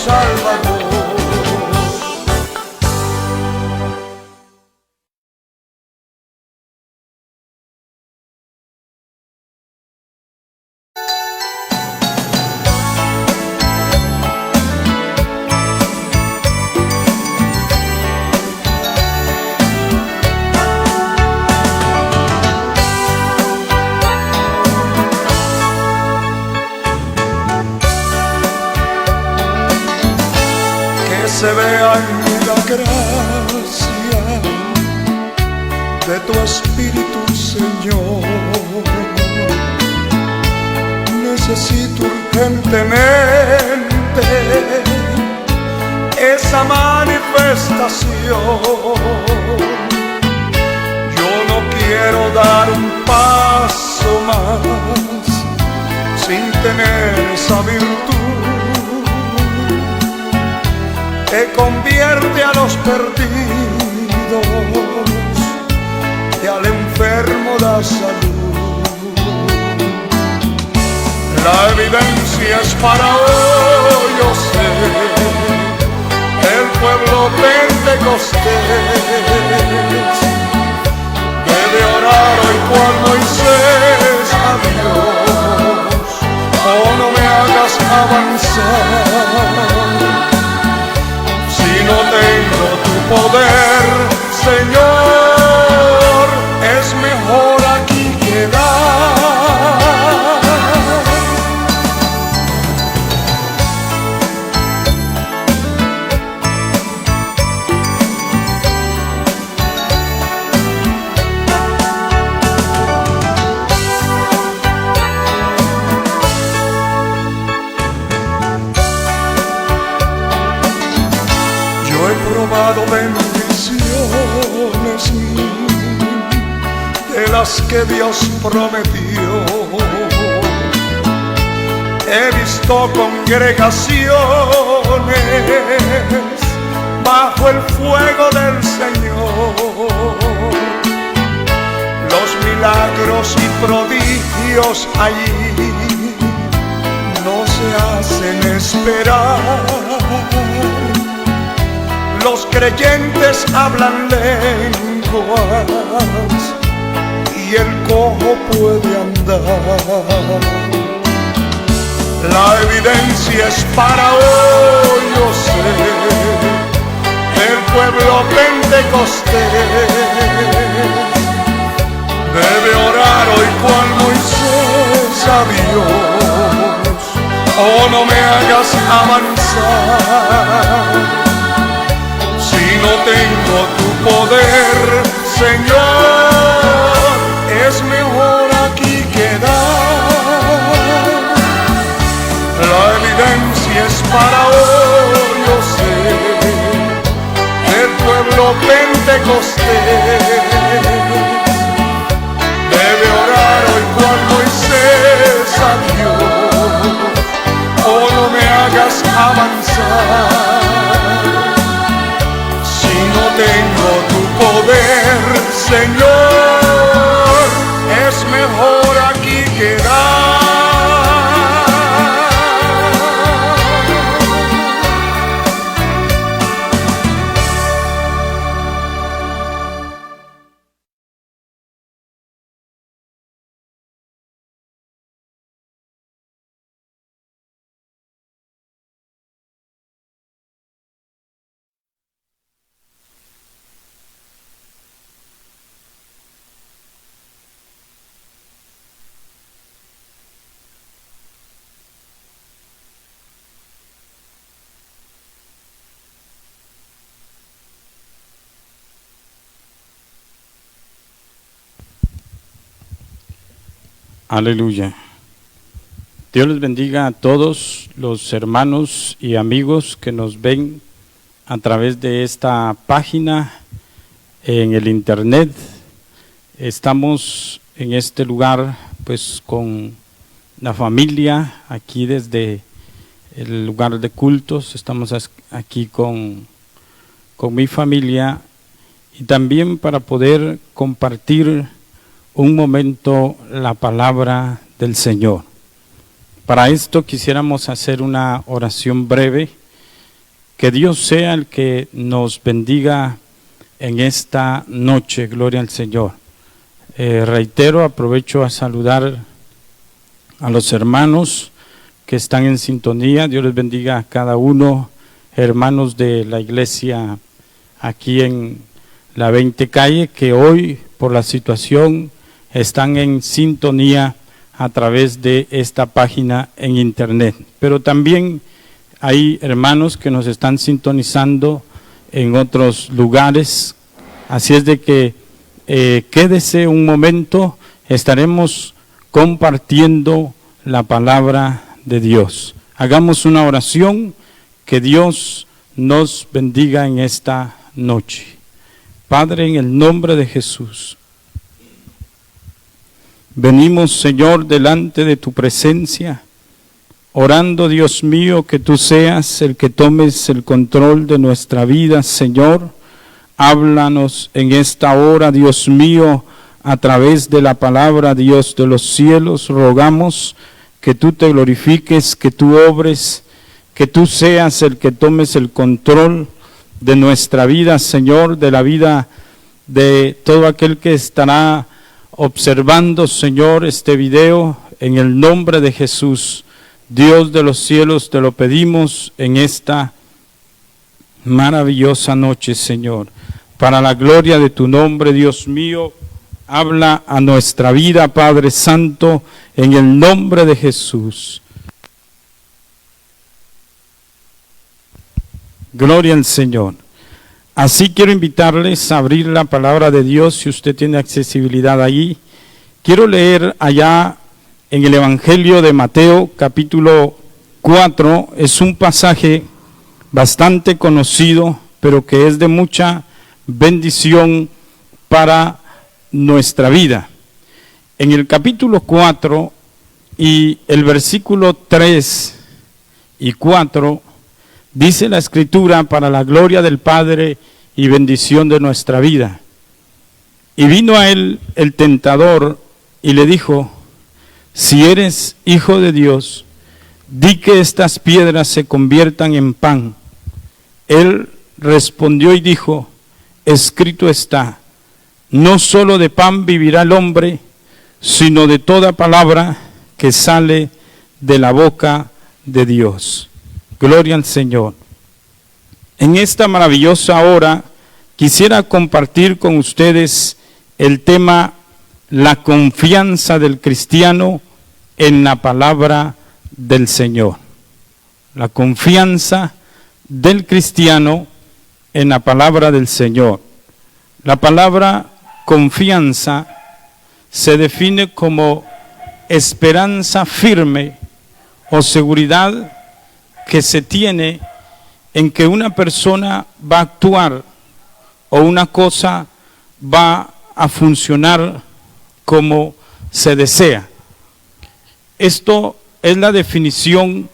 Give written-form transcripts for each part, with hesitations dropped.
Salvador. Se vea en mí la gracia de tu Espíritu, Señor. Necesito urgentemente esa manifestación. Yo no quiero dar un paso más sin tener esa virtud que convierte a los perdidos y al enfermo da salud. La evidencia es para hoy, yo sé, el pueblo pentecostés debe orar hoy cual Moisés a Dios. Oh, no me hagas avanzar si no tengo tu poder, Señor. Es mejor aquí quedar. He probado bendiciones de las que Dios prometió. He visto congregaciones bajo el fuego del Señor. Los milagros y prodigios allí no se hacen esperar. Los creyentes hablan lenguas y el cojo puede andar. La evidencia es para hoy, yo sé, el pueblo pentecostés debe orar hoy cual Moisés a Dios. Oh, no me hagas avanzar si no tengo tu poder, Señor. Es mejor aquí quedar. La evidencia es para hoy, yo sé, el pueblo pentecostés debe orar hoy cual Moisés a Dios. Oh, no me hagas avanzar no tengo tu poder, Señor. Es mejor aquí quedar. Aleluya. Dios les bendiga a todos los hermanos y amigos que nos ven a través de esta página en el internet. Estamos en este lugar pues con la familia aquí desde el lugar de cultos. Estamos aquí con mi familia y también para poder compartir un momento la palabra del Señor. Para esto quisiéramos hacer una oración breve Que Dios sea el que nos bendiga en esta noche, gloria al Señor. Reitero, aprovecho a saludar a los hermanos que están en sintonía. Dios les bendiga a cada uno, hermanos de la iglesia aquí en la 20 calle, que hoy por la situación están en sintonía a través de esta página en internet. Pero también hay hermanos que nos están sintonizando en otros lugares, así es de que quédese un momento, estaremos compartiendo la palabra de Dios. Hagamos una oración, que Dios nos bendiga en esta noche. Padre, en el nombre de Jesús, venimos, Señor, delante de tu presencia, orando, Dios mío, que tú seas el que tomes el control de nuestra vida, Señor. Háblanos en esta hora, Dios mío, a través de la palabra, Dios de los cielos. Rogamos que tú te glorifiques, que tú obres, que tú seas el que tomes el control de nuestra vida, Señor, de la vida de todo aquel que estará observando, Señor, este video. En el nombre de Jesús, Dios de los cielos, te lo pedimos en esta maravillosa noche, Señor. Para la gloria de tu nombre, Dios mío, habla a nuestra vida, Padre Santo, en el nombre de Jesús. Gloria al Señor. Así quiero invitarles a abrir la palabra de Dios, si usted tiene accesibilidad ahí. Quiero leer allá en el Evangelio de Mateo, capítulo 4, es un pasaje bastante conocido, pero que es de mucha bendición para nuestra vida. En el capítulo 4 y el versículo 3 y 4, dice la Escritura, para la gloria del Padre y bendición de nuestra vida. Y vino a él el tentador y le dijo: si eres hijo de Dios, di que estas piedras se conviertan en pan. Él respondió y dijo: escrito está, no solo de pan vivirá el hombre, sino de toda palabra que sale de la boca de Dios. Gloria al Señor. En esta maravillosa hora quisiera compartir con ustedes el tema: la confianza del cristiano en la palabra del Señor. La confianza del cristiano en la palabra del Señor. La palabra confianza se define como esperanza firme o seguridad que se tiene en que una persona va a actuar o una cosa va a funcionar como se desea. Esto es la definición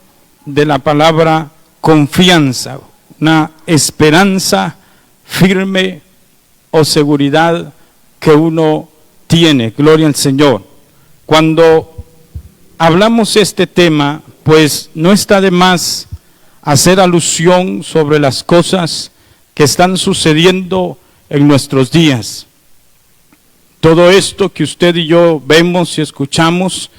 de la palabra confianza, una esperanza firme o seguridad que uno tiene. Gloria al Señor. Cuando hablamos este tema, pues no está de más hacer alusión sobre las cosas que están sucediendo en nuestros días. Todo esto que usted y yo vemos y escuchamos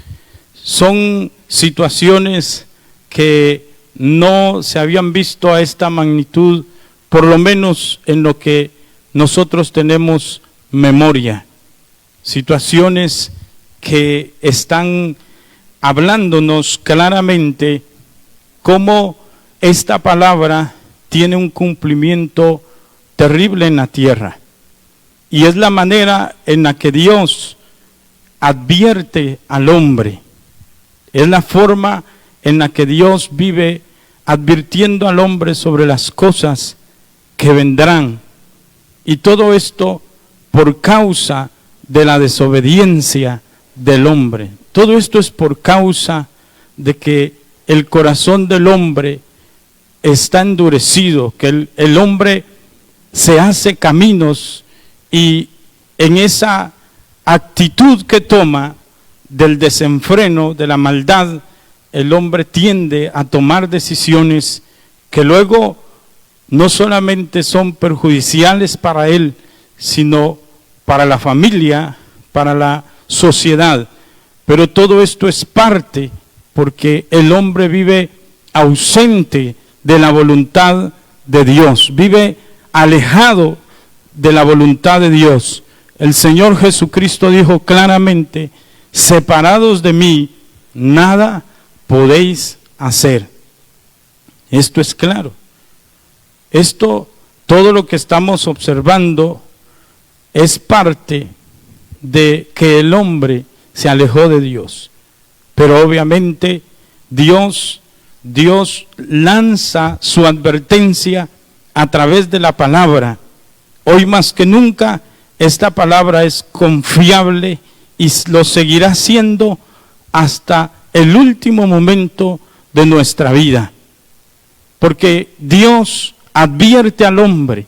son situaciones que no se habían visto a esta magnitud, por lo menos en lo que nosotros tenemos memoria. Situaciones que están hablándonos claramente cómo esta palabra tiene un cumplimiento terrible en la tierra. Y es la manera en la que Dios advierte al hombre. Es la forma en la que Dios vive advirtiendo al hombre sobre las cosas que vendrán. Y todo esto por causa de la desobediencia del hombre. Todo esto es por causa de que el corazón del hombre está endurecido, que el hombre se hace caminos, y en esa actitud que toma del desenfreno, de la maldad, el hombre tiende a tomar decisiones que luego no solamente son perjudiciales para él, sino para la familia, para la sociedad. Pero todo esto es parte, porque el hombre vive ausente de la voluntad de Dios, vive alejado de la voluntad de Dios. El Señor Jesucristo dijo claramente: separados de mí, nada podéis hacer. Esto es claro. Esto, todo lo que estamos observando, es parte de que el hombre se alejó de Dios. Pero obviamente Dios lanza su advertencia a través de la palabra. Hoy más que nunca esta palabra es confiable y lo seguirá siendo hasta el último momento de nuestra vida. Porque Dios advierte al hombre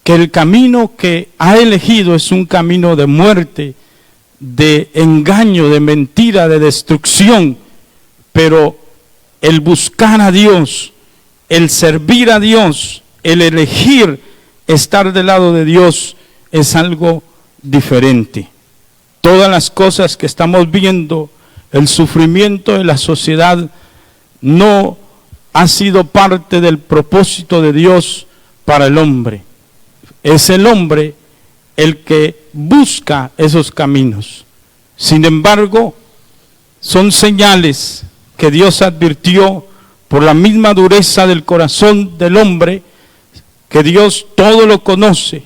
que el camino que ha elegido es un camino de muerte, de engaño, de mentira, de destrucción. Pero el buscar a Dios, el servir a Dios, el elegir estar del lado de Dios es algo diferente. Todas las cosas que estamos viendo, el sufrimiento de la sociedad, no ha sido parte del propósito de Dios para el hombre. Es el hombre el que busca esos caminos. Sin embargo, son señales que Dios advirtió por la misma dureza del corazón del hombre, que Dios todo lo conoce.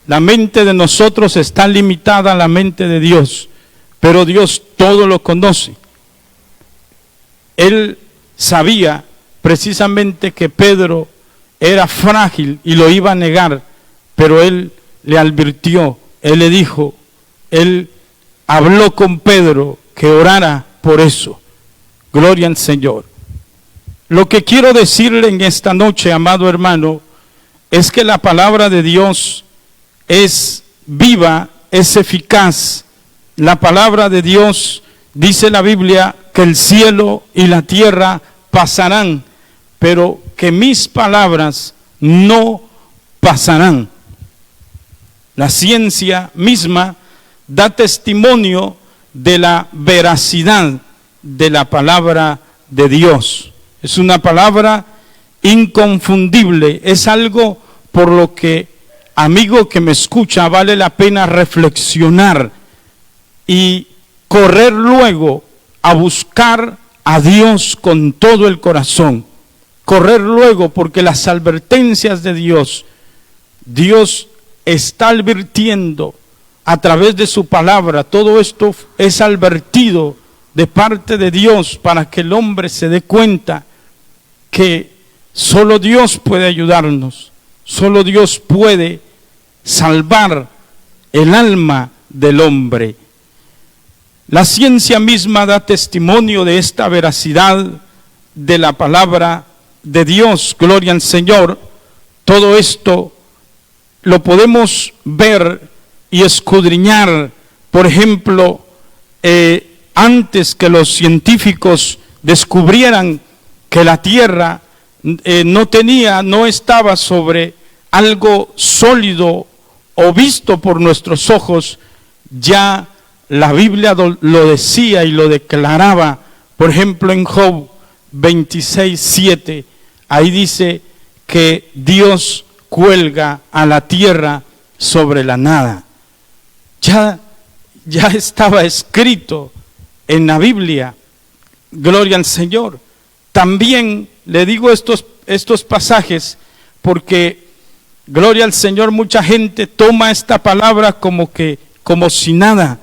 La mente de nosotros está limitada a la mente de Dios, pero Dios todo lo conoce. Él sabía precisamente que Pedro era frágil y lo iba a negar, pero él le advirtió, él le dijo, él habló con Pedro que orara por eso. Gloria al Señor. Lo que quiero decirle en esta noche, amado hermano, es que la palabra de Dios es viva, es eficaz. La palabra de Dios, dice la Biblia, que el cielo y la tierra pasarán, pero que mis palabras no pasarán. La ciencia misma da testimonio de la veracidad de la palabra de Dios. Es una palabra inconfundible, es algo por lo que, amigo que me escucha, vale la pena reflexionar y correr luego a buscar a Dios con todo el corazón. Correr luego, porque las advertencias de Dios, Dios está advirtiendo a través de su palabra. Todo esto es advertido de parte de Dios para que el hombre se dé cuenta que solo Dios puede ayudarnos, solo Dios puede salvar el alma del hombre. La ciencia misma da testimonio de esta veracidad de la palabra de Dios. Gloria al Señor. Todo esto lo podemos ver y escudriñar. Por ejemplo, antes que los científicos descubrieran que la Tierra no estaba sobre algo sólido o visto por nuestros ojos, ya la Biblia lo decía y lo declaraba. Por ejemplo, en Job 26:7, ahí dice que Dios cuelga a la tierra sobre la nada. Ya estaba escrito en la Biblia. Gloria al Señor. También le digo estos pasajes porque, gloria al Señor, mucha gente toma esta palabra como si nada.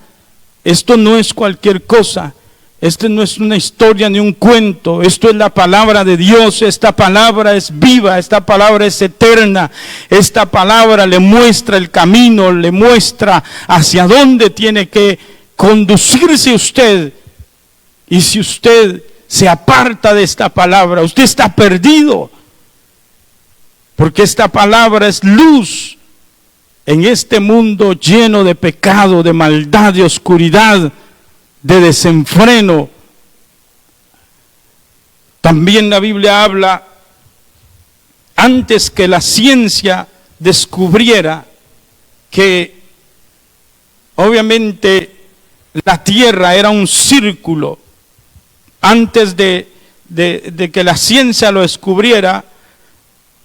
Esto no es cualquier cosa. Esto no es una historia ni un cuento. Esto es la palabra de Dios. Esta palabra es viva. Esta palabra es eterna. Esta palabra le muestra el camino, le muestra hacia dónde tiene que conducirse usted. Y si usted se aparta de esta palabra, usted está perdido. Porque esta palabra es luz en este mundo lleno de pecado, de maldad, de oscuridad, de desenfreno. También la Biblia habla antes que la ciencia descubriera que obviamente la tierra era un círculo, antes de que la ciencia lo descubriera,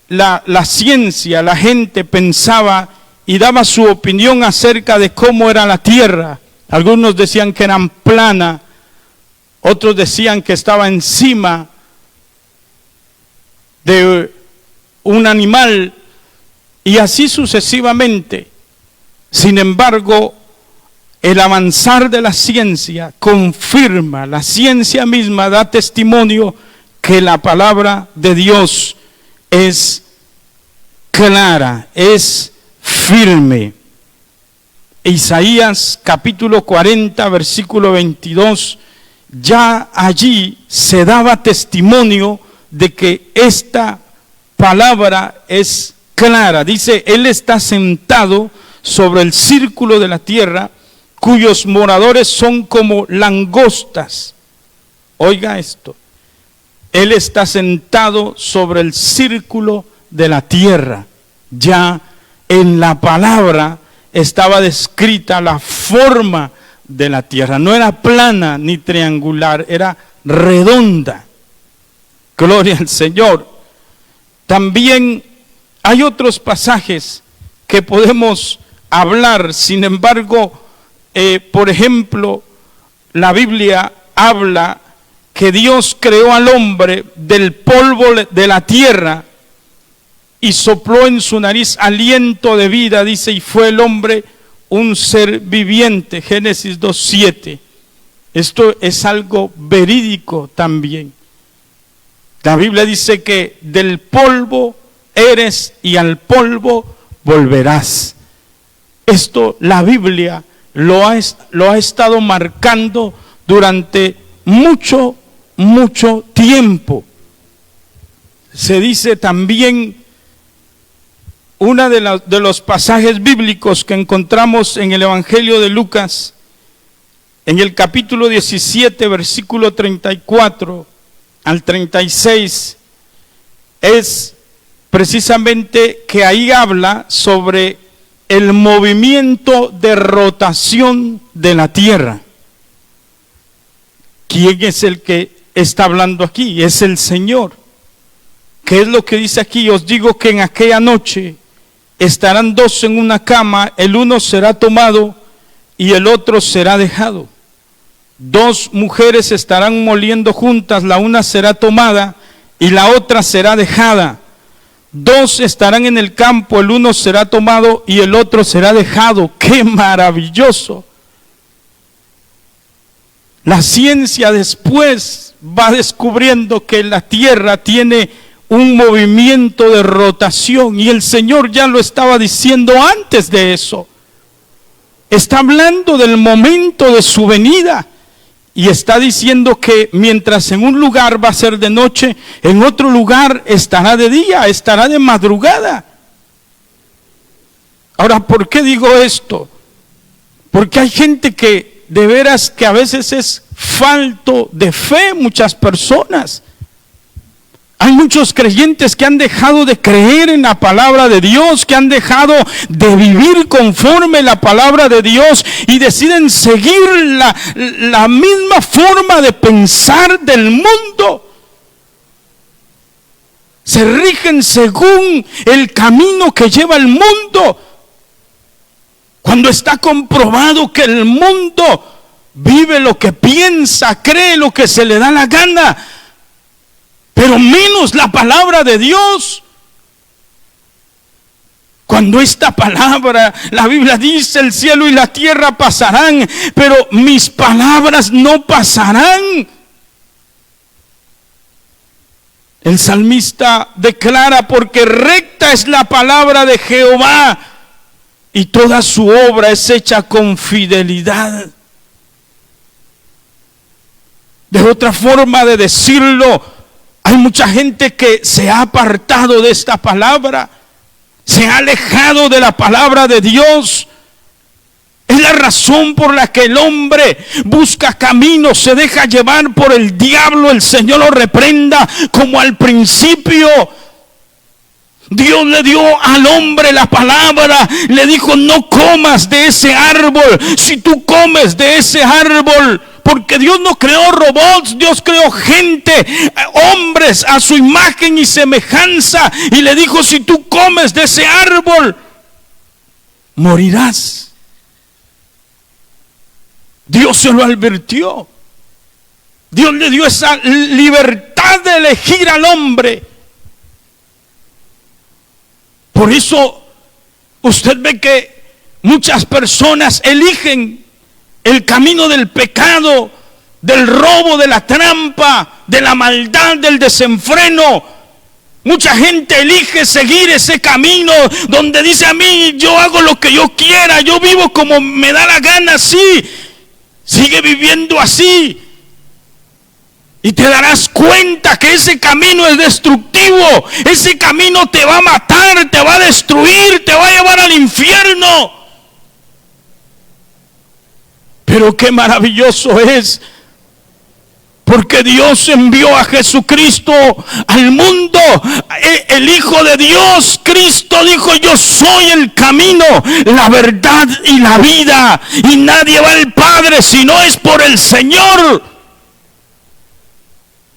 la ciencia, la gente pensaba y daba su opinión acerca de cómo era la tierra. Algunos decían que era plana, otros decían que estaba encima de un animal, y así sucesivamente. Sin embargo, el avanzar de la ciencia confirma, la ciencia misma da testimonio que la palabra de Dios es clara, es firme. Isaías capítulo 40, versículo 22, ya allí se daba testimonio de que esta palabra es clara. Dice, Él está sentado sobre el círculo de la tierra, cuyos moradores son como langostas. Oiga esto, Él está sentado sobre el círculo de la tierra. Ya en la palabra estaba descrita la forma de la tierra. No era plana ni triangular, era redonda. Gloria al Señor. También hay otros pasajes que podemos hablar. Sin embargo, por ejemplo, la Biblia habla que Dios creó al hombre del polvo de la tierra y sopló en su nariz aliento de vida, dice, y fue el hombre un ser viviente. Génesis 2:7. Esto es algo verídico también. La Biblia dice que del polvo eres y al polvo volverás. Esto la Biblia lo ha estado marcando durante mucho tiempo. Se dice también, uno de los pasajes bíblicos que encontramos en el Evangelio de Lucas, en el capítulo 17, versículo 34 al 36, es precisamente que ahí habla sobre el movimiento de rotación de la tierra. ¿Quién es el que está hablando aquí? Es el Señor. ¿Qué es lo que dice aquí? Os digo que en aquella noche estarán dos en una cama, el uno será tomado y el otro será dejado. Dos mujeres estarán moliendo juntas, la una será tomada y la otra será dejada. Dos estarán en el campo, el uno será tomado y el otro será dejado. ¡Qué maravilloso! La ciencia después va descubriendo que la tierra tiene un movimiento de rotación, y el Señor ya lo estaba diciendo antes de eso. Está hablando del momento de su venida y está diciendo que mientras en un lugar va a ser de noche, en otro lugar estará de día, estará de madrugada. Ahora, ¿por qué digo esto? Porque hay gente que de veras que a veces es falto de fe, muchas personas. Hay muchos creyentes que han dejado de creer en la palabra de Dios, que han dejado de vivir conforme la palabra de Dios y deciden seguir la misma forma de pensar del mundo. Se rigen según el camino que lleva el mundo, cuando está comprobado que el mundo vive lo que piensa, cree lo que se le da la gana, pero menos la palabra de Dios. Cuando esta palabra, la Biblia dice, el cielo y la tierra pasarán, pero mis palabras no pasarán. El salmista declara, porque recta es la palabra de Jehová y toda su obra es hecha con fidelidad. De otra forma de decirlo, hay mucha gente que se ha apartado de esta palabra, se ha alejado de la palabra de Dios. Es la razón por la que el hombre busca caminos, se deja llevar por el diablo. El Señor lo reprenda, como al principio Dios le dio al hombre la palabra, le dijo: no comas de ese árbol. Si tú comes de ese árbol, porque Dios no creó robots, Dios creó gente, hombres a su imagen y semejanza, y le dijo: si tú comes de ese árbol, morirás. Dios se lo advirtió. Dios le dio esa libertad de elegir al hombre. Por eso usted ve que muchas personas eligen el camino del pecado, del robo, de la trampa, de la maldad, del desenfreno. Mucha gente elige seguir ese camino donde dice: a mí, yo hago lo que yo quiera, yo vivo como me da la gana. Sí, sigue viviendo así. Y te darás cuenta que ese camino es destructivo. Ese camino te va a matar, te va a destruir, te va a llevar al infierno. Pero qué maravilloso es, porque Dios envió a Jesucristo al mundo. El Hijo de Dios, Cristo, dijo: yo soy el camino, la verdad y la vida, y nadie va al Padre si no es por el Señor.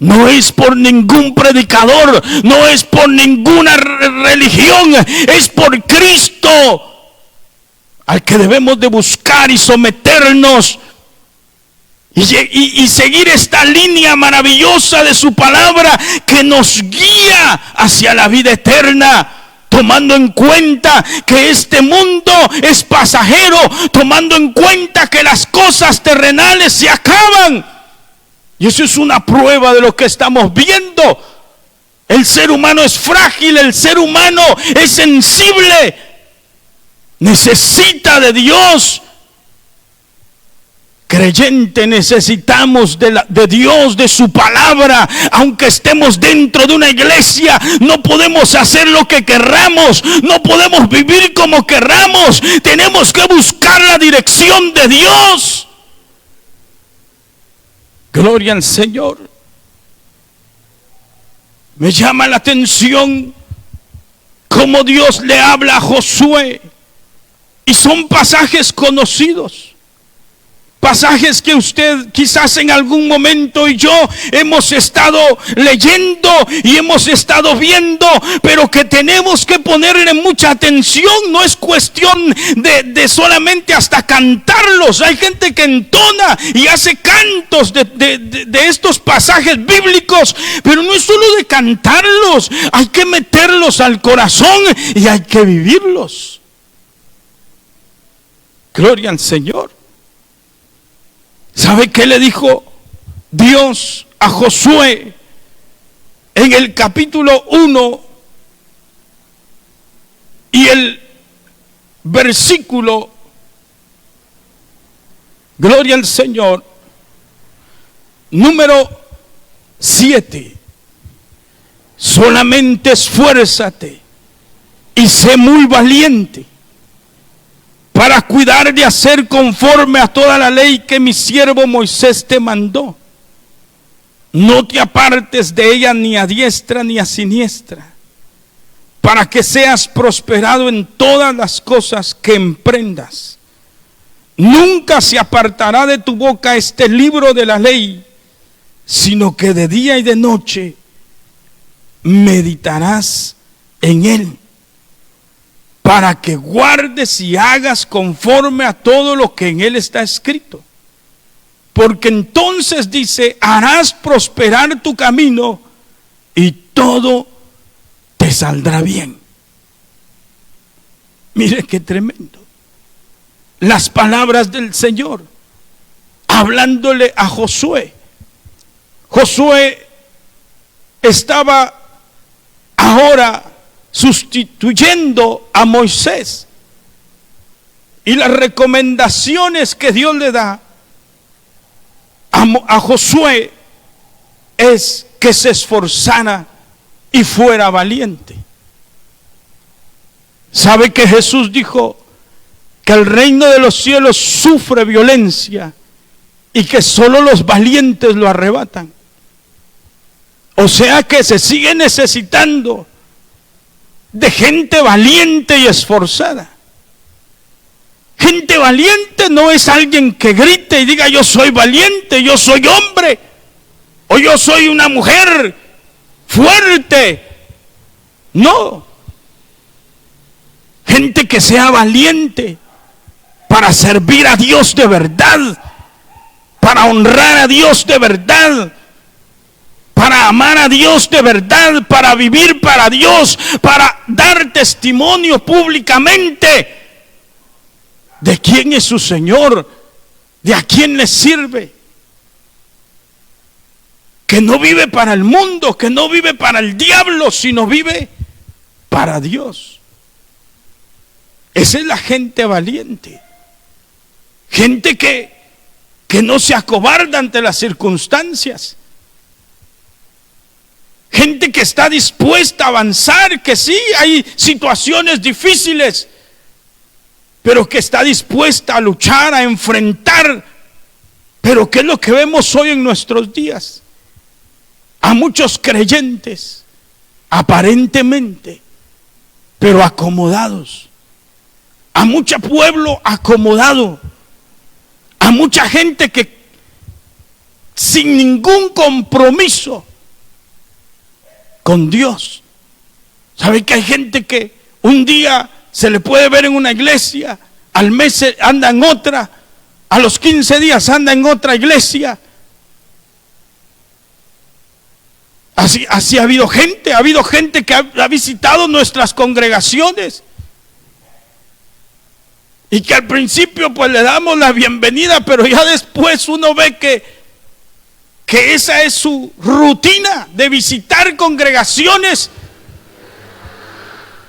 No es por ningún predicador, no es por ninguna religión, es por Cristo al que debemos de buscar y someternos y seguir esta línea maravillosa de su palabra que nos guía hacia la vida eterna, tomando en cuenta que este mundo es pasajero, tomando en cuenta que las cosas terrenales se acaban. Y eso es una prueba de lo que estamos viendo. El ser humano es frágil, el ser humano es sensible, necesita de Dios. Creyente, necesitamos de Dios, de su palabra. Aunque estemos dentro de una iglesia, no podemos hacer lo que querramos, no podemos vivir como querramos. Tenemos que buscar la dirección de Dios. Gloria al Señor. Me llama la atención cómo Dios le habla a Josué. Y son pasajes conocidos. Pasajes que usted quizás en algún momento y yo hemos estado leyendo y hemos estado viendo, pero que tenemos que ponerle mucha atención. No es cuestión de solamente hasta cantarlos. Hay gente que entona y hace cantos de estos pasajes bíblicos, pero no es solo de cantarlos, hay que meterlos al corazón y hay que vivirlos. Gloria al Señor. ¿Sabe qué le dijo Dios a Josué en el capítulo 1 y el versículo, gloria al Señor, número 7? Solamente esfuérzate y sé muy valiente para cuidar de hacer conforme a toda la ley que mi siervo Moisés te mandó. No te apartes de ella ni a diestra ni a siniestra, para que seas prosperado en todas las cosas que emprendas. Nunca se apartará de tu boca este libro de la ley, sino que de día y de noche meditarás en él, para que guardes y hagas conforme a todo lo que en él está escrito. Porque entonces dice: harás prosperar tu camino y todo te saldrá bien. Mire qué tremendo. Las palabras del Señor hablándole a Josué. Josué estaba ahora sustituyendo a Moisés, y las recomendaciones que Dios le da a Josué es que se esforzara y fuera valiente. ¿Sabe que Jesús dijo que el reino de los cielos sufre violencia y que solo los valientes lo arrebatan? O sea que se sigue necesitando de gente valiente y esforzada. Gente valiente no es alguien que grite y diga yo soy valiente, yo soy hombre, o yo soy una mujer fuerte. No. Gente que sea valiente para servir a Dios de verdad, para honrar a Dios de verdad, para amar a Dios de verdad, para vivir para Dios, para dar testimonio públicamente de quién es su Señor, de a quién le sirve. Que no vive para el mundo, que no vive para el diablo, sino vive para Dios. Esa es la gente valiente. Gente que no se acobarda ante las circunstancias. Gente que está dispuesta a avanzar, que sí hay situaciones difíciles, pero que está dispuesta a luchar, a enfrentar. Pero ¿qué es lo que vemos hoy en nuestros días? A muchos creyentes, aparentemente, pero acomodados. A mucho pueblo acomodado. A mucha gente que sin ningún compromiso con Dios. ¿Sabe que hay gente que un día se le puede ver en una iglesia, al mes anda en otra, a los 15 días anda en otra iglesia? Así ha habido gente que ha visitado nuestras congregaciones y que al principio pues le damos la bienvenida, pero ya después uno ve que esa es su rutina de visitar congregaciones,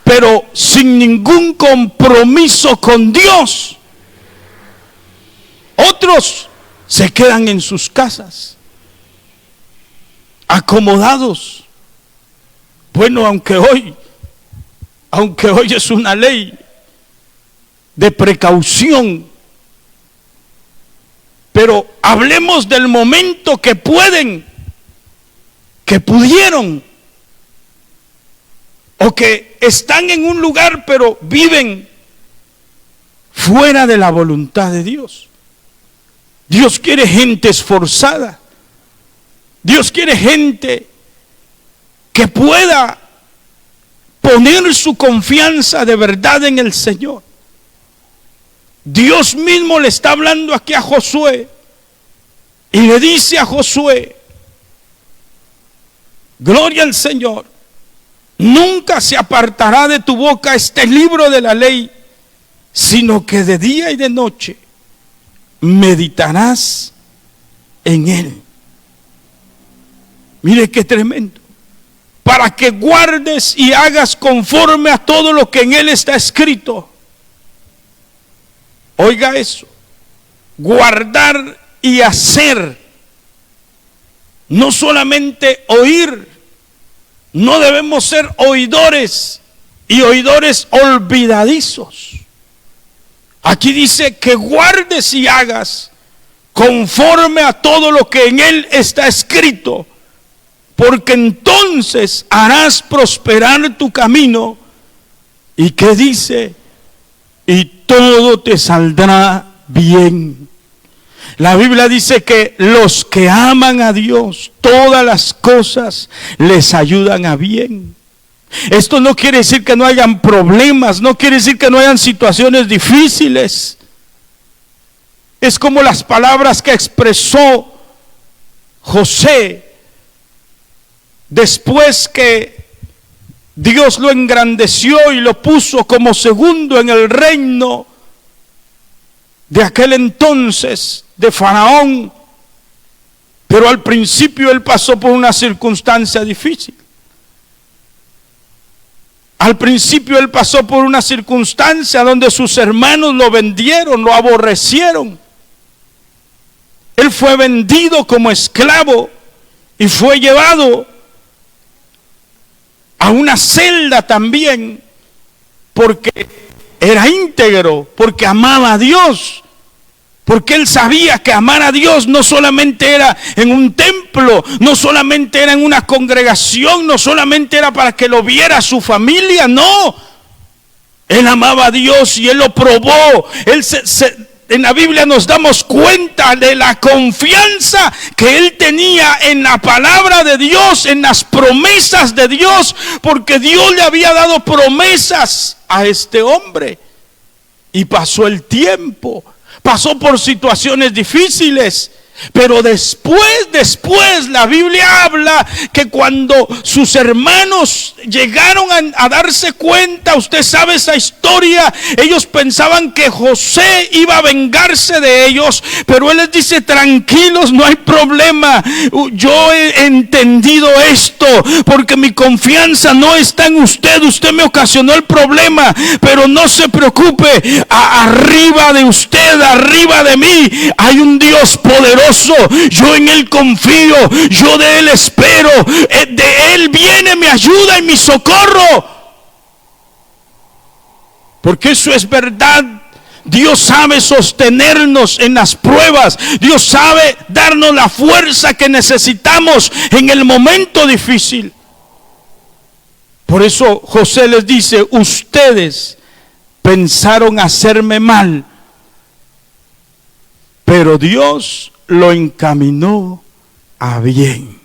pero sin ningún compromiso con Dios. Otros se quedan en sus casas, acomodados. Bueno, aunque hoy es una ley de precaución, pero hablemos del momento que pudieron, o que están en un lugar pero viven fuera de la voluntad de Dios. Dios quiere gente esforzada. Dios quiere gente que pueda poner su confianza de verdad en el Señor. Dios mismo le está hablando aquí a Josué y le dice a Josué, gloria al Señor, nunca se apartará de tu boca este libro de la ley, sino que de día y de noche meditarás en él. Mire qué tremendo. Para que guardes y hagas conforme a todo lo que en él está escrito. Oiga eso, guardar y hacer, no solamente oír. No debemos ser oidores y oidores olvidadizos. Aquí dice que guardes y hagas conforme a todo lo que en él está escrito, porque entonces harás prosperar tu camino. ¿Y qué dice? Y todo te saldrá bien. La Biblia dice que los que aman a Dios, todas las cosas les ayudan a bien. Esto no quiere decir que no hayan problemas, no quiere decir que no hayan situaciones difíciles. Es como las palabras que expresó José después que Dios lo engrandeció y lo puso como segundo en el reino de aquel entonces de Faraón, pero al principio él pasó por una circunstancia difícil. Al principio él pasó por una circunstancia donde sus hermanos lo vendieron, lo aborrecieron. Él fue vendido como esclavo y fue llevado a una celda también, porque era íntegro, porque amaba a Dios. Porque él sabía que amar a Dios no solamente era en un templo, no solamente era en una congregación, no solamente era para que lo viera su familia, no. Él amaba a Dios y él lo probó. En la Biblia nos damos cuenta de la confianza que él tenía en la palabra de Dios, en las promesas de Dios, porque Dios le había dado promesas a este hombre. Y pasó el tiempo. Pasó por situaciones difíciles, pero después la Biblia habla que cuando sus hermanos llegaron a darse cuenta, usted sabe esa historia, ellos pensaban que José iba a vengarse de ellos, pero él les dice: tranquilos, no hay problema, yo he entendido esto, porque mi confianza no está en usted, usted me ocasionó el problema, pero no se preocupe, arriba de usted, arriba de mí, hay un Dios poderoso. Yo en él confío, yo de él espero, de él viene mi ayuda y mi socorro. Porque eso es verdad. Dios sabe sostenernos en las pruebas. Dios sabe darnos la fuerza que necesitamos en el momento difícil. Por eso José les dice: ustedes pensaron hacerme mal, pero Dios lo encaminó a bien.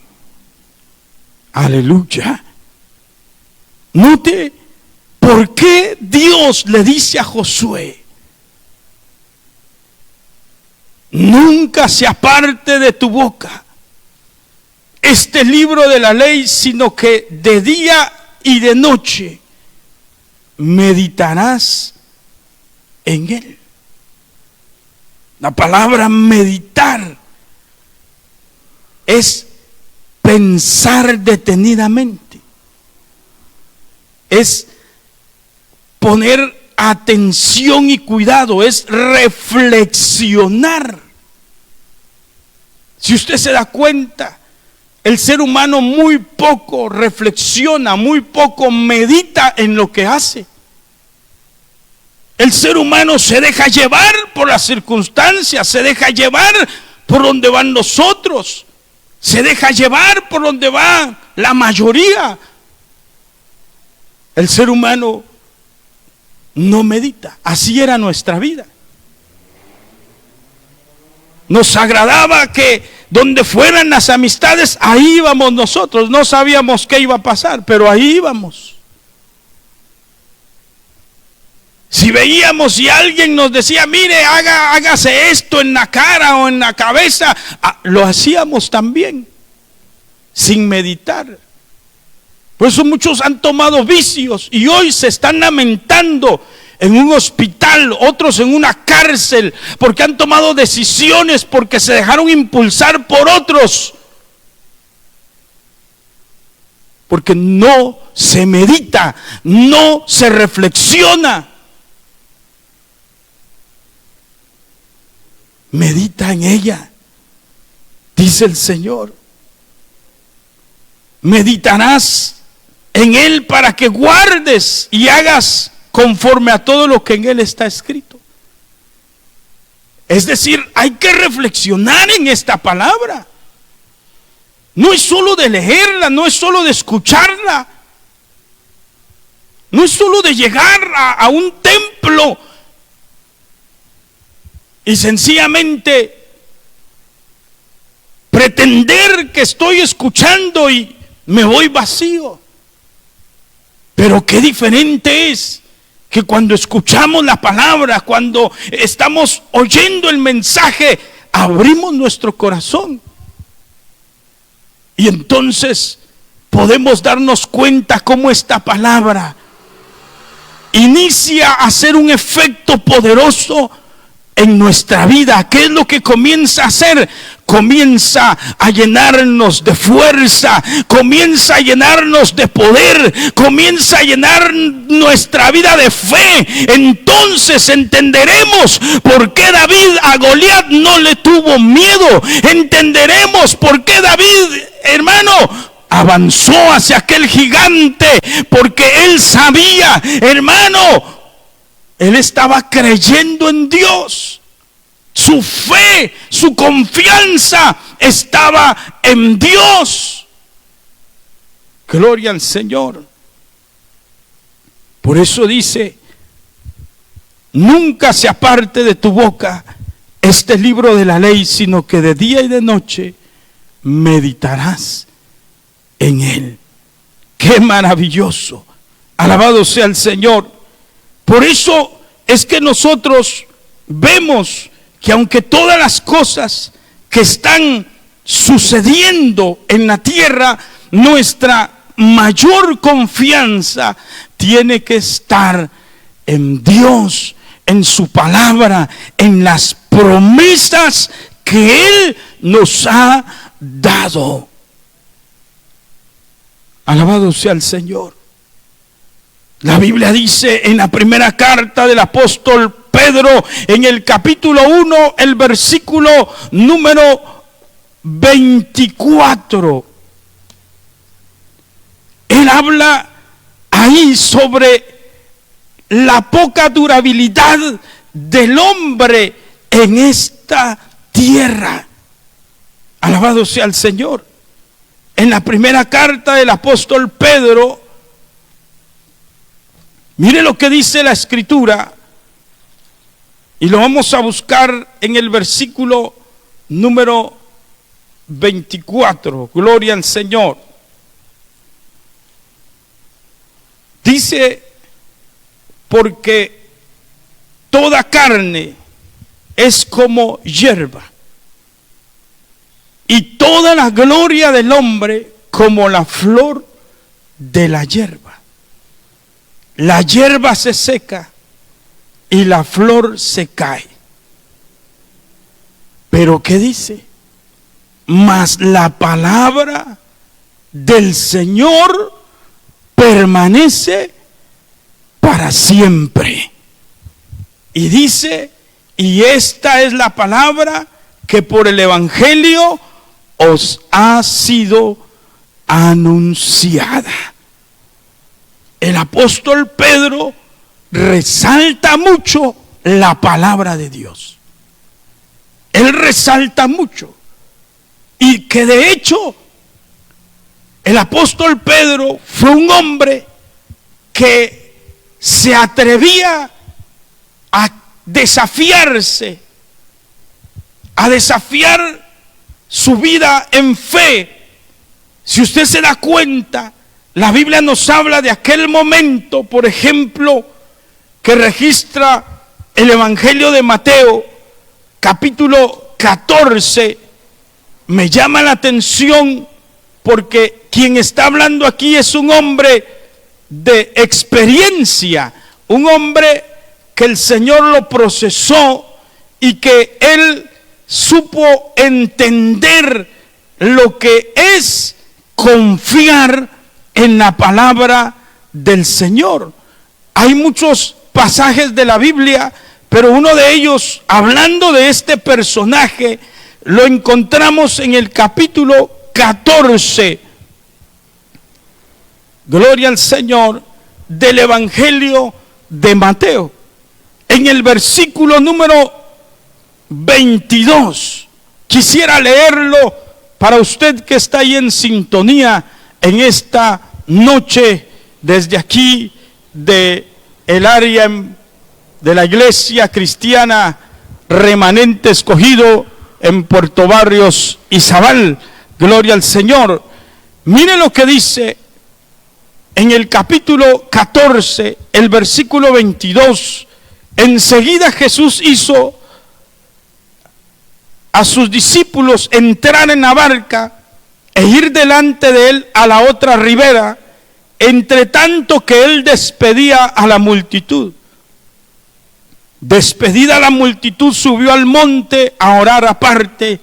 Aleluya. Note por qué Dios le dice a Josué: nunca se aparte de tu boca este libro de la ley, sino que de día y de noche meditarás en él. La palabra meditar es pensar detenidamente, es poner atención y cuidado, es reflexionar. Si usted se da cuenta, el ser humano muy poco reflexiona, muy poco medita en lo que hace. El ser humano se deja llevar por las circunstancias, se deja llevar por donde van los otros, se deja llevar por donde va la mayoría. El ser humano no medita. Así era nuestra vida. Nos agradaba que donde fueran las amistades, ahí íbamos nosotros. No sabíamos qué iba a pasar, pero ahí íbamos. Si veíamos y alguien nos decía: mire, hágase esto en la cara o en la cabeza, lo hacíamos también, sin meditar. Por eso muchos han tomado vicios y hoy se están lamentando en un hospital, otros en una cárcel, porque han tomado decisiones, porque se dejaron impulsar por otros, porque no se medita, no se reflexiona. Medita en ella, dice el Señor. Meditarás en él para que guardes y hagas conforme a todo lo que en él está escrito. Es decir, hay que reflexionar en esta palabra. No es solo de leerla, no es solo de escucharla, no es solo de llegar a un templo y sencillamente pretender que estoy escuchando y me voy vacío. Pero qué diferente es que cuando escuchamos la palabra, cuando estamos oyendo el mensaje, abrimos nuestro corazón. Y entonces podemos darnos cuenta cómo esta palabra inicia a hacer un efecto poderoso en nuestra vida. ¿Qué es lo que comienza a hacer? Comienza a llenarnos de fuerza, comienza a llenarnos de poder, comienza a llenar nuestra vida de fe. Entonces entenderemos por qué David a Goliat no le tuvo miedo. Entenderemos por qué David, hermano, avanzó hacia aquel gigante, porque él sabía, hermano, él estaba creyendo en Dios. Su fe, su confianza estaba en Dios. Gloria al Señor. Por eso dice: nunca se aparte de tu boca este libro de la ley, sino que de día y de noche meditarás en él. ¡Qué maravilloso! Alabado sea el Señor. Por eso es que nosotros vemos que aunque todas las cosas que están sucediendo en la tierra, nuestra mayor confianza tiene que estar en Dios, en su palabra, en las promesas que Él nos ha dado. Alabado sea el Señor. La Biblia dice en la primera carta del apóstol Pedro, en el capítulo 1, el versículo número 24. Él habla ahí sobre la poca durabilidad del hombre en esta tierra. Alabado sea el Señor. En la primera carta del apóstol Pedro, mire lo que dice la Escritura, y lo vamos a buscar en el versículo número 24. Gloria al Señor. Dice: porque toda carne es como hierba, y toda la gloria del hombre como la flor de la hierba. La hierba se seca y la flor se cae. Pero ¿qué dice? Mas la palabra del Señor permanece para siempre. Y dice: y esta es la palabra que por el Evangelio os ha sido anunciada. El apóstol Pedro resalta mucho la palabra de Dios. Él resalta mucho. Y que de hecho el apóstol Pedro fue un hombre que se atrevía a desafiarse, a desafiar su vida en fe. Si usted se da cuenta, la Biblia nos habla de aquel momento, por ejemplo, que registra el Evangelio de Mateo, capítulo 14. Me llama la atención porque quien está hablando aquí es un hombre de experiencia, un hombre que el Señor lo procesó y que él supo entender lo que es confiar en la palabra del Señor. Hay muchos pasajes de la Biblia, pero uno de ellos, hablando de este personaje, lo encontramos en el capítulo 14. Gloria al Señor, del Evangelio de Mateo. En el versículo número 22. Quisiera leerlo para usted que está ahí en sintonía en esta noche desde aquí de el área de la Iglesia Cristiana Remanente Escogido en Puerto Barrios, Izabal. Gloria al Señor. Mire lo que dice en el capítulo 14, el versículo 22. Enseguida Jesús hizo a sus discípulos entrar en la barca e ir delante de él a la otra ribera, entre tanto que él despedía a la multitud. Despedida la multitud, subió al monte a orar aparte,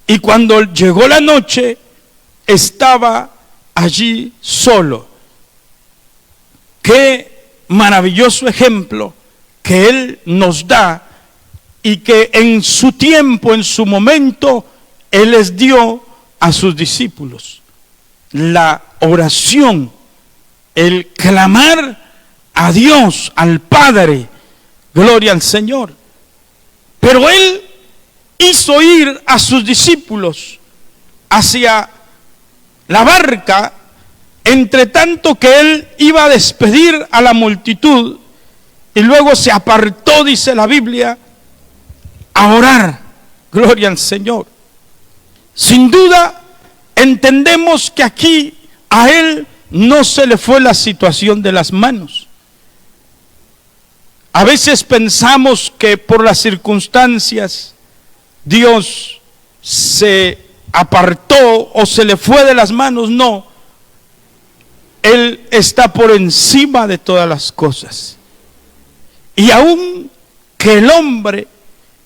y cuando llegó la noche, estaba allí solo. Qué maravilloso ejemplo que él nos da, y que en su tiempo, en su momento, él les dio a sus discípulos. La oración, el clamar a Dios, al Padre. Gloria al Señor. Pero él hizo ir a sus discípulos hacia la barca, entre tanto que él iba a despedir a la multitud, y luego se apartó, dice la Biblia, a orar. Gloria al Señor. Sin duda entendemos que aquí a él no se le fue la situación de las manos. A veces pensamos que por las circunstancias Dios se apartó o se le fue de las manos. No, Él está por encima de todas las cosas. Y aun que el hombre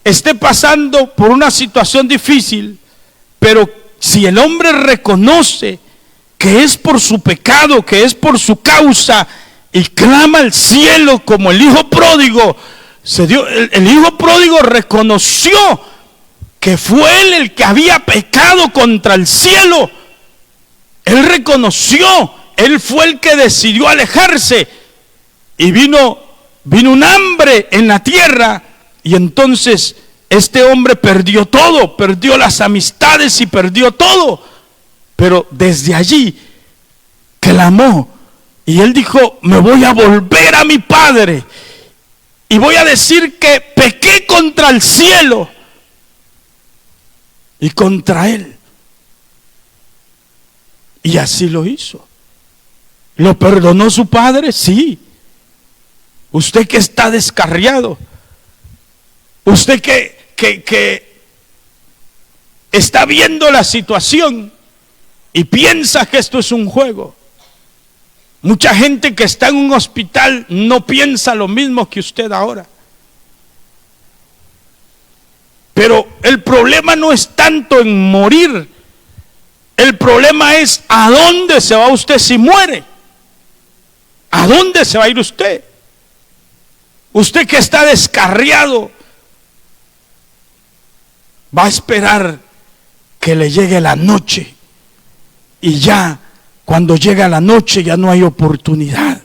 esté pasando por una situación difícil, pero si el hombre reconoce que es por su pecado, que es por su causa, y clama al cielo como el hijo pródigo, el hijo pródigo reconoció que fue él el que había pecado contra el cielo. Él reconoció, él fue el que decidió alejarse, y vino un hambre en la tierra, y entonces este hombre perdió todo, perdió las amistades y perdió todo. Pero desde allí clamó, y él dijo: me voy a volver a mi padre y voy a decir que pequé contra el cielo y contra él. Y así lo hizo. ¿Lo perdonó su padre? Sí. Usted que está descarriado, usted que está viendo la situación y piensa que esto es un juego. Mucha gente que está en un hospital no piensa lo mismo que usted ahora. Pero el problema no es tanto en morir. El problema es a dónde se va usted si muere. ¿A dónde se va a ir usted? Usted que está descarriado va a esperar que le llegue la noche, y ya cuando llega la noche ya no hay oportunidad.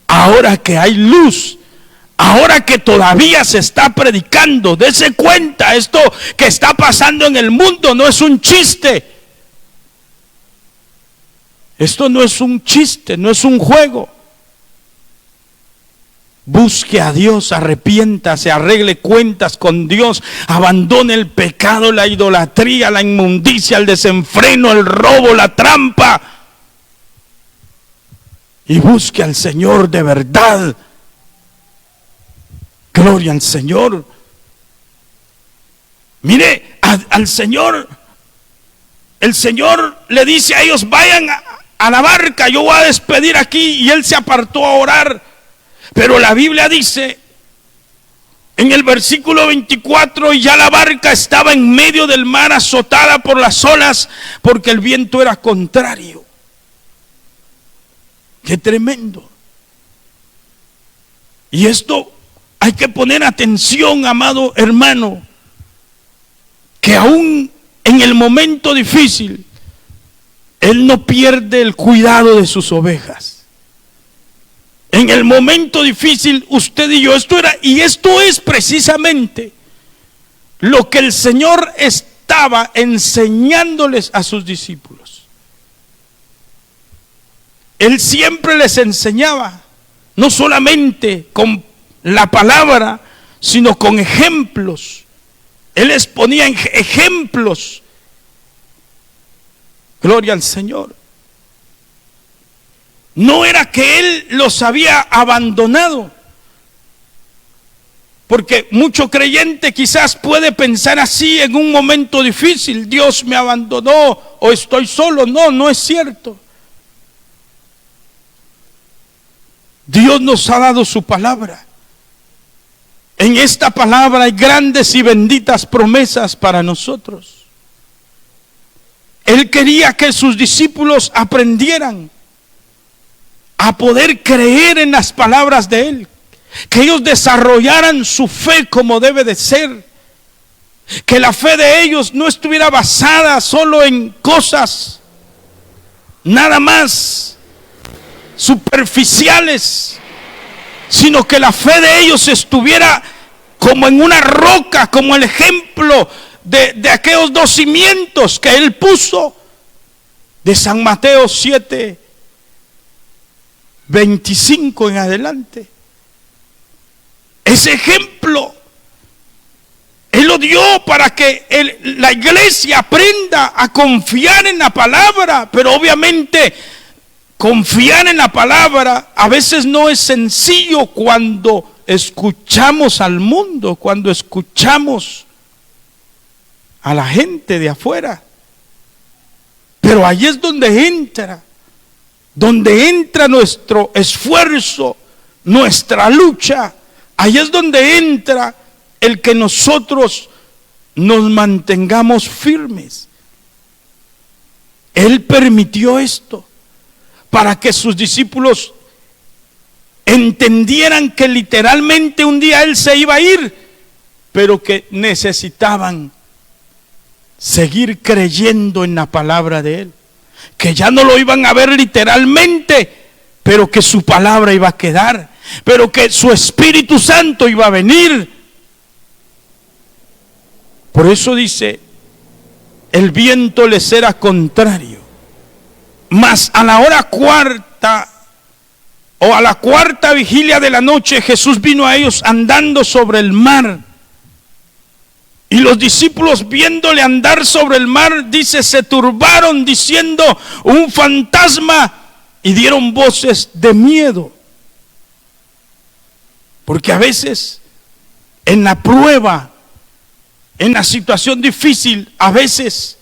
Ahora que hay luz, ahora que todavía se está predicando, dése cuenta, esto que está pasando en el mundo no es un chiste. Esto no es un chiste, no es un juego. Busque a Dios, arrepiéntase, arregle cuentas con Dios, abandone el pecado, la idolatría, la inmundicia, el desenfreno, el robo, la trampa, y busque al Señor de verdad. Gloria al Señor. Mire, al Señor, el Señor le dice a ellos: vayan a la barca, yo voy a despedir aquí, y él se apartó a orar. Pero la Biblia dice en el versículo 24: y ya la barca estaba en medio del mar, azotada por las olas, porque el viento era contrario. ¡Qué tremendo! Y esto hay que poner atención, amado hermano, que aún en el momento difícil, Él no pierde el cuidado de sus ovejas. En el momento difícil, usted y yo, esto es precisamente lo que el Señor estaba enseñándoles a sus discípulos. Él siempre les enseñaba, no solamente con la palabra, sino con ejemplos. Él les ponía ejemplos. Gloria al Señor. No era que Él los había abandonado, porque mucho creyente quizás puede pensar así en un momento difícil: Dios me abandonó o estoy solo. No, no es cierto. Dios nos ha dado su palabra. En esta palabra hay grandes y benditas promesas para nosotros. Él quería que sus discípulos aprendieran a poder creer en las palabras de Él, que ellos desarrollaran su fe como debe de ser, que la fe de ellos no estuviera basada solo en cosas nada más superficiales, sino que la fe de ellos estuviera como en una roca, como el ejemplo de aquellos 2 cimientos que él puso, de San Mateo 7, 25 en adelante. Ese ejemplo él lo dio para que la iglesia aprenda a confiar en la palabra, pero obviamente confiar en la palabra a veces no es sencillo cuando escuchamos al mundo, cuando escuchamos a la gente de afuera. Pero ahí es donde entra nuestro esfuerzo, nuestra lucha. Ahí es donde entra el que nosotros nos mantengamos firmes. Él permitió esto para que sus discípulos entendieran que literalmente un día él se iba a ir, pero que necesitaban seguir creyendo en la palabra de él, que ya no lo iban a ver literalmente, pero que su palabra iba a quedar, pero que su Espíritu Santo iba a venir. Por eso dice, el viento les era contrario, mas a la hora cuarta o a la cuarta vigilia de la noche, Jesús vino a ellos andando sobre el mar. Y los discípulos, viéndole andar sobre el mar, dice, se turbaron diciendo, un fantasma, y dieron voces de miedo. Porque a veces en la prueba, en la situación difícil, a veces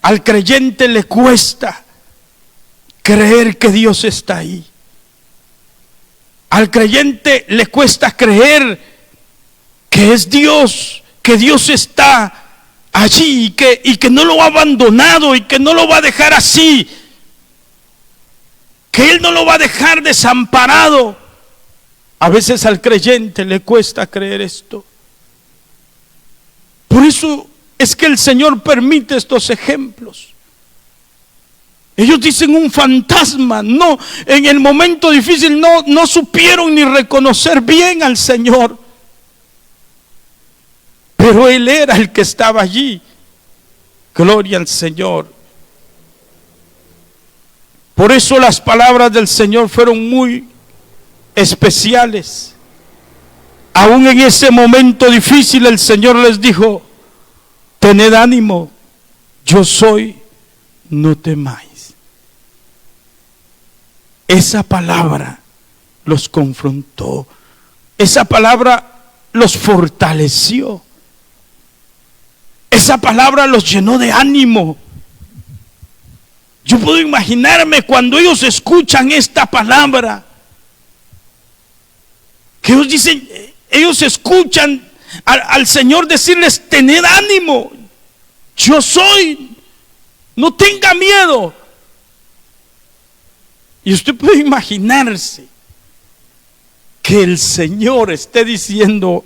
al creyente le cuesta creer que Dios está ahí. Al creyente le cuesta creer que es Dios, que Dios está allí y que no lo ha abandonado y que no lo va a dejar así, que Él no lo va a dejar desamparado. A veces al creyente le cuesta creer esto. Por eso es que el Señor permite estos ejemplos. Ellos dicen un fantasma, no, en el momento difícil no supieron ni reconocer bien al Señor. Pero Él era el que estaba allí. Gloria al Señor. Por eso las palabras del Señor fueron muy especiales. Aún en ese momento difícil el Señor les dijo, tened ánimo, yo soy, no temáis. Esa palabra los confrontó. Esa palabra los fortaleció. Esa palabra los llenó de ánimo. Yo puedo imaginarme cuando ellos escuchan esta palabra, que ellos dicen, ellos escuchan al Señor decirles, tened ánimo, yo soy, no tenga miedo. Y usted puede imaginarse que el Señor esté diciendo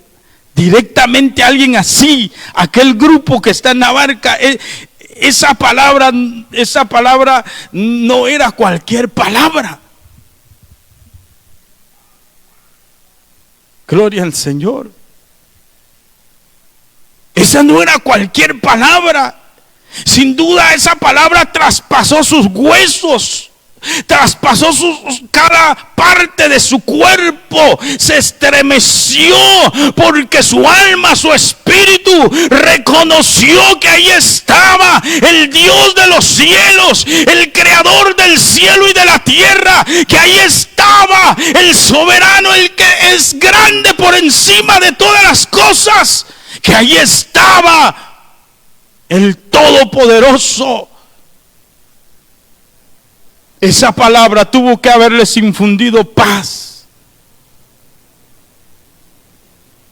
directamente a alguien así, aquel grupo que está en la barca. Esa palabra no era cualquier palabra. Gloria al Señor. Esa no era cualquier palabra. Sin duda esa palabra traspasó sus huesos, traspasó cada parte de su cuerpo, se estremeció porque su alma, su espíritu reconoció que ahí estaba el Dios de los cielos, el creador del cielo y de la tierra, que ahí estaba el soberano, el que es grande por encima de todas las cosas, que ahí estaba el Todopoderoso. Esa palabra tuvo que haberles infundido paz.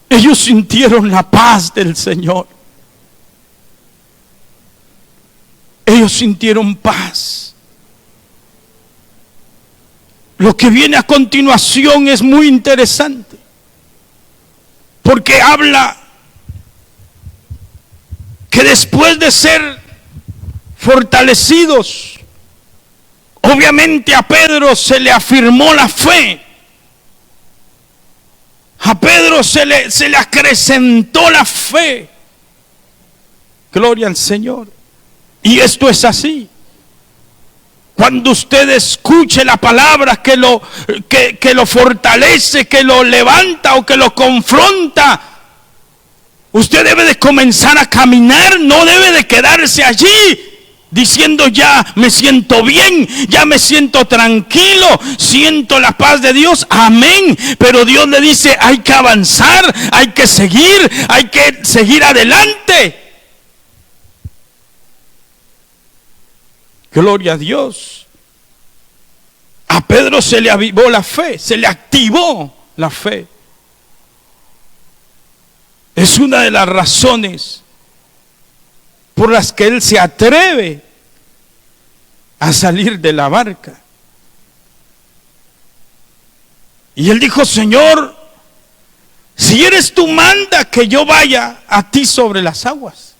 Ellos sintieron la paz del Señor. Ellos sintieron paz. Lo que viene a continuación es muy interesante, porque habla que después de ser fortalecidos, obviamente a Pedro se le afirmó la fe. A Pedro se le acrecentó la fe. Gloria al Señor. Y esto es así. Cuando usted escuche la palabra que lo fortalece, que lo levanta o que lo confronta, usted debe de comenzar a caminar, no debe de quedarse allí diciendo ya me siento bien, ya me siento tranquilo, siento la paz de Dios, amén. Pero Dios le dice, hay que avanzar, hay que seguir adelante. Gloria a Dios. A Pedro se le avivó la fe, se le activó la fe. Es una de las razones por las que él se atreve a salir de la barca. Y él dijo, Señor, si eres tú, manda que yo vaya a ti sobre las aguas.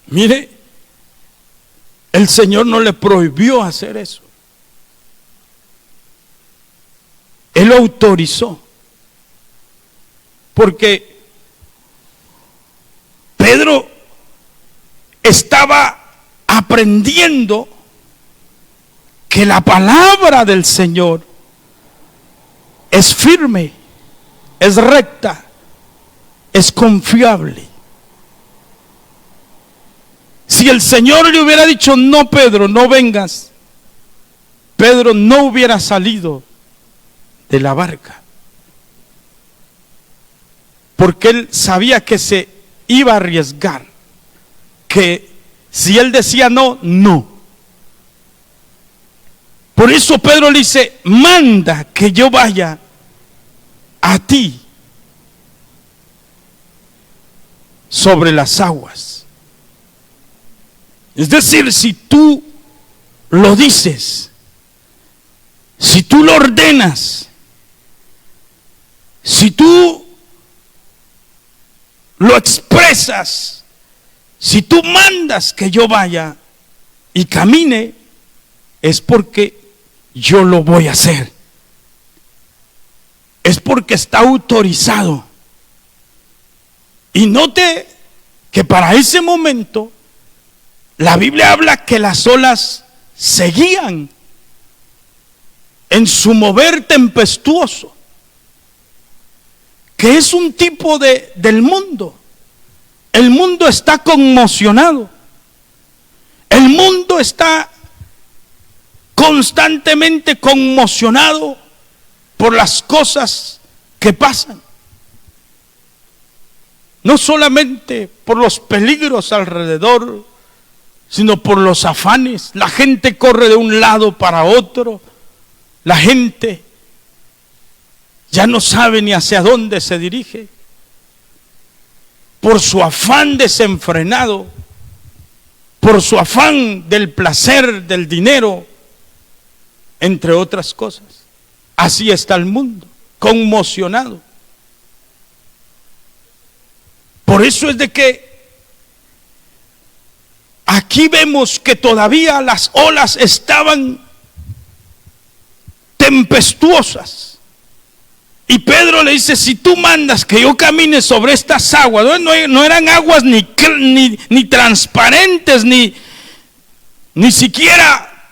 Mire, el Señor no le prohibió hacer eso. Él lo autorizó. Porque Pedro estaba aprendiendo que la palabra del Señor es firme, es recta, es confiable. Si el Señor le hubiera dicho, no, Pedro, no vengas, Pedro no hubiera salido de la barca. Porque él sabía que se iba a arriesgar, que si él decía no, no. Por eso Pedro le dice, manda que yo vaya a ti sobre las aguas. Es decir, si tú lo dices, si tú lo ordenas, si tú lo expresas, si tú mandas que yo vaya y camine, es porque yo lo voy a hacer. Es porque está autorizado. Y note que para ese momento la Biblia habla que las olas seguían en su mover tempestuoso, que es un tipo del mundo. El mundo está conmocionado. El mundo está constantemente conmocionado por las cosas que pasan. No solamente por los peligros alrededor, sino por los afanes. La gente corre de un lado para otro. La gente ya no sabe ni hacia dónde se dirige, por su afán desenfrenado, por su afán del placer, del dinero, entre otras cosas. Así está el mundo, conmocionado. Por eso es de que aquí vemos que todavía las olas estaban tempestuosas. Y Pedro le dice, si tú mandas que yo camine sobre estas aguas, no eran aguas ni transparentes, ni siquiera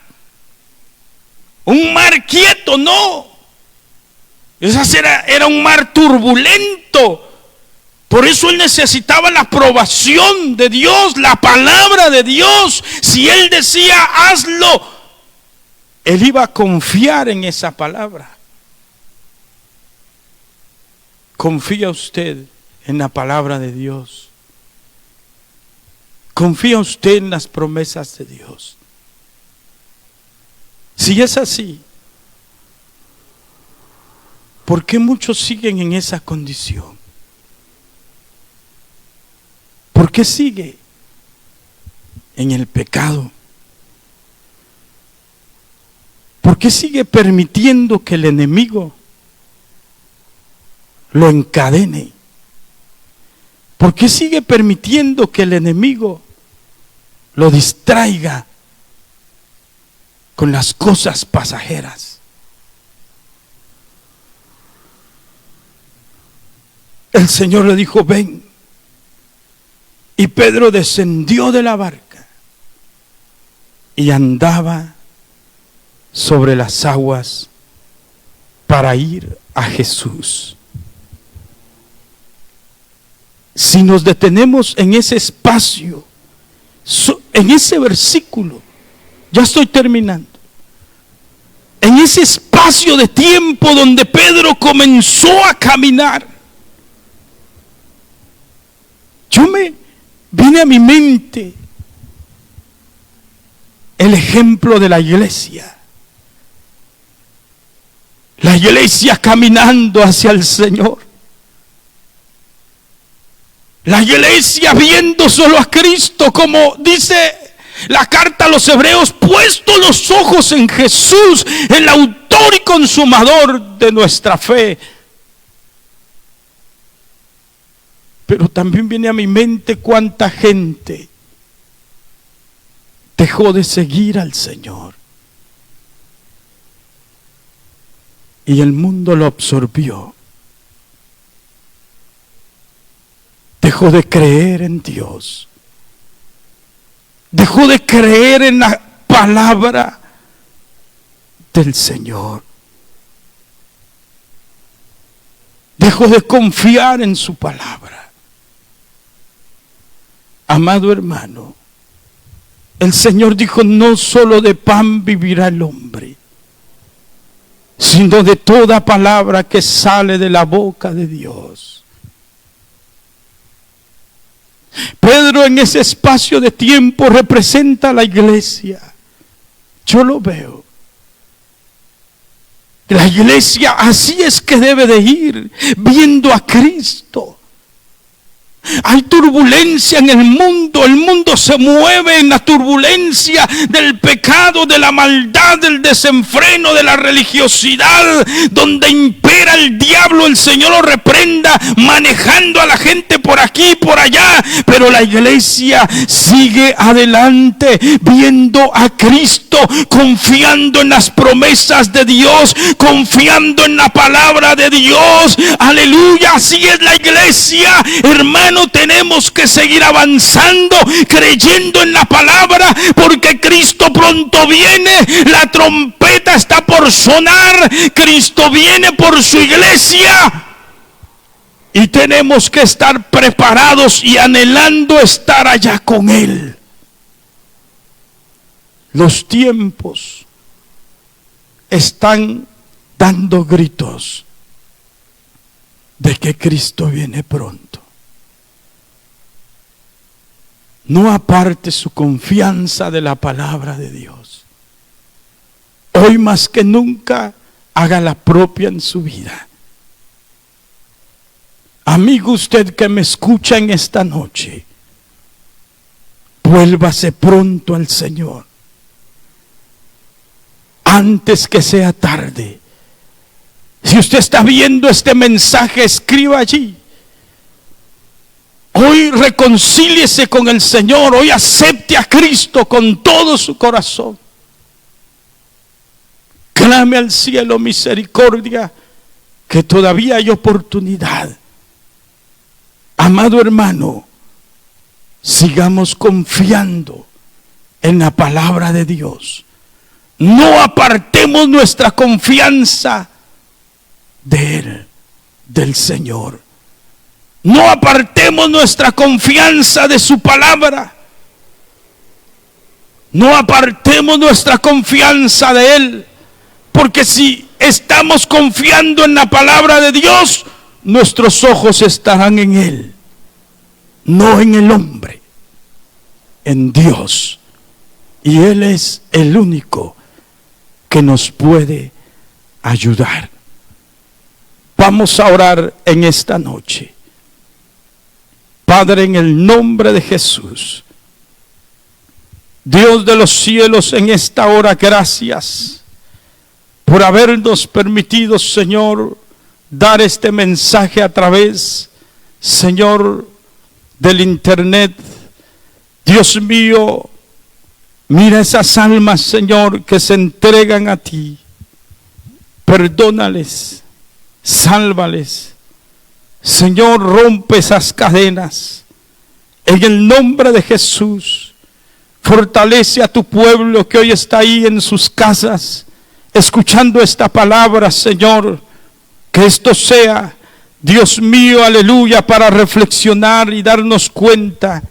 un mar quieto, no. Era un mar turbulento. Por eso él necesitaba la aprobación de Dios, la palabra de Dios. Si él decía, hazlo, él iba a confiar en esa palabra. ¿Confía usted en la palabra de Dios? ¿Confía usted en las promesas de Dios? Si es así, ¿por qué muchos siguen en esa condición? ¿Por qué sigue en el pecado? ¿Por qué sigue permitiendo que el enemigo lo encadene? ¿Por qué sigue permitiendo que el enemigo lo distraiga con las cosas pasajeras? el Señor le dijo, ven. Y Pedro descendió de la barca y andaba sobre las aguas para ir a Jesús. Si nos detenemos en ese espacio, en ese versículo, ya estoy terminando, en ese espacio de tiempo donde Pedro comenzó a caminar, viene a mi mente el ejemplo de la iglesia. La iglesia caminando hacia el Señor. La iglesia viendo solo a Cristo, como dice la carta a los Hebreos, puesto los ojos en Jesús, el autor y consumador de nuestra fe. Pero también viene a mi mente cuánta gente dejó de seguir al Señor. Y el mundo lo absorbió. Dejó de creer en Dios. Dejó de creer en la palabra del Señor. Dejó de confiar en su palabra. Amado hermano, el Señor dijo, no solo de pan vivirá el hombre, sino de toda palabra que sale de la boca de Dios. Pedro en ese espacio de tiempo representa a la iglesia. Yo lo veo. La iglesia así es que debe de ir, viendo a Cristo. Hay turbulencia en el mundo se mueve en la turbulencia del pecado, de la maldad, del desenfreno, de la religiosidad, donde impera el diablo. El Señor lo reprenda, manejando a la gente por aquí y por allá, pero la iglesia sigue adelante, viendo a Cristo, confiando en las promesas de Dios, confiando en la palabra de Dios. Aleluya, así es la iglesia, hermano. Tenemos que seguir avanzando, creyendo en la palabra, porque Cristo pronto viene. La trompeta está por sonar. Cristo viene por su iglesia. Y tenemos que estar preparados y anhelando estar allá con Él. Los tiempos están dando gritos de que Cristo viene pronto. No aparte su confianza de la palabra de Dios. Hoy más que nunca, haga la propia en su vida. Amigo, usted que me escucha en esta noche, vuélvase pronto al Señor, antes que sea tarde. Si usted está viendo este mensaje, escriba allí. Hoy reconcíliese con el Señor, hoy acepte a Cristo con todo su corazón. Clame al cielo misericordia, que todavía hay oportunidad. Amado hermano, sigamos confiando en la palabra de Dios. No apartemos nuestra confianza de Él, del Señor. No apartemos nuestra confianza de su palabra. No apartemos nuestra confianza de Él. Porque si estamos confiando en la palabra de Dios, nuestros ojos estarán en Él, no en el hombre, en Dios. Y Él es el único que nos puede ayudar. Vamos a orar en esta noche. Padre, en el nombre de Jesús, Dios de los cielos, en esta hora, gracias por habernos permitido, Señor, dar este mensaje a través, Señor, del internet. Dios mío, mira esas almas, Señor, que se entregan a ti. Perdónales, sálvales, Señor, rompe esas cadenas. En el nombre de Jesús, fortalece a tu pueblo que hoy está ahí en sus casas, escuchando esta palabra, Señor. Que esto sea, Dios mío, aleluya, para reflexionar y darnos cuenta,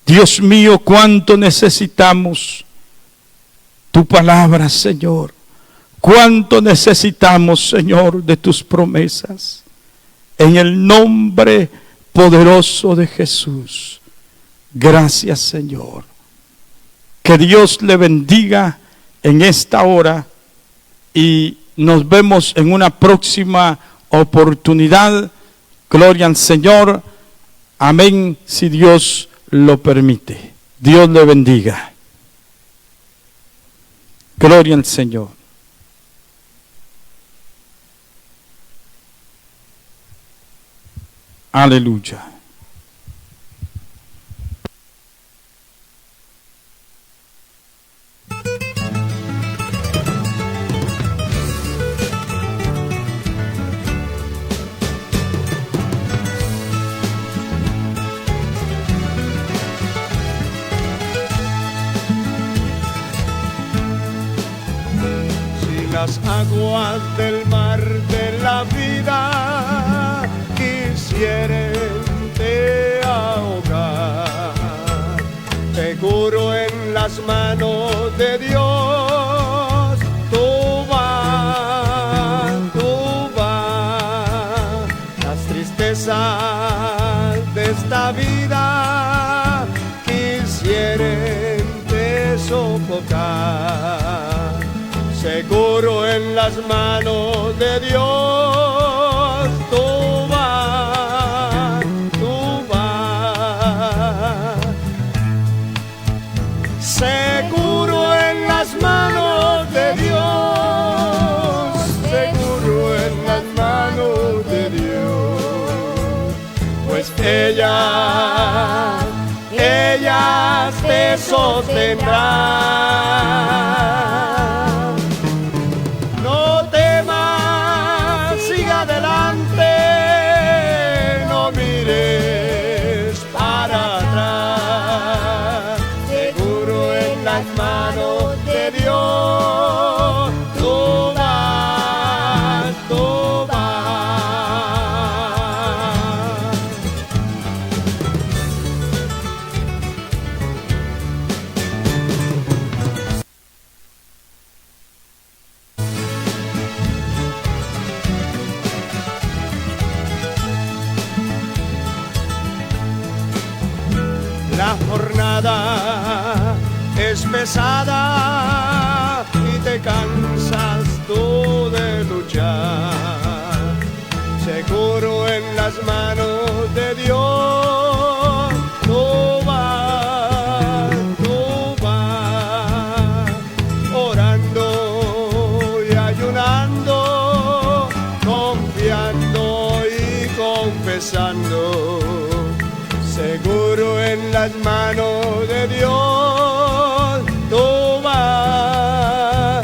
Dios mío, cuánto necesitamos tu palabra, Señor. Cuánto necesitamos, Señor, de tus promesas. En el nombre poderoso de Jesús. Gracias, Señor. Que Dios le bendiga en esta hora y nos vemos en una próxima oportunidad. Gloria al Señor. Amén, si Dios lo permite. Dios le bendiga. Gloria al Señor. Aleluya. Las aguas del mar de la vida quisieren te ahogar, seguro en las manos de Dios tú vas, las tristezas de esta vida quisieren te sofocar. Seguro en las manos de Dios tú vas, seguro en las manos de Dios, seguro en las manos de Dios, pues ella te sostendrá. La jornada es pesada y te cansas tú de luchar. Seguro en las manos de Dios tú vas, orando y ayunando, confiando y confesando. Seguro en las manos de Dios tú vas,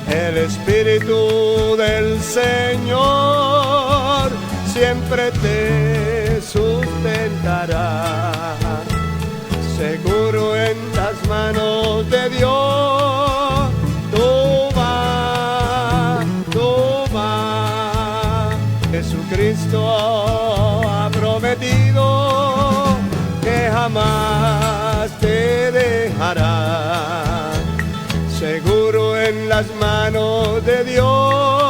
el Espíritu del Señor siempre te sustentará. Seguro en las manos de Dios tú vas, Jesucristo prometido que jamás te dejará. Seguro en las manos de Dios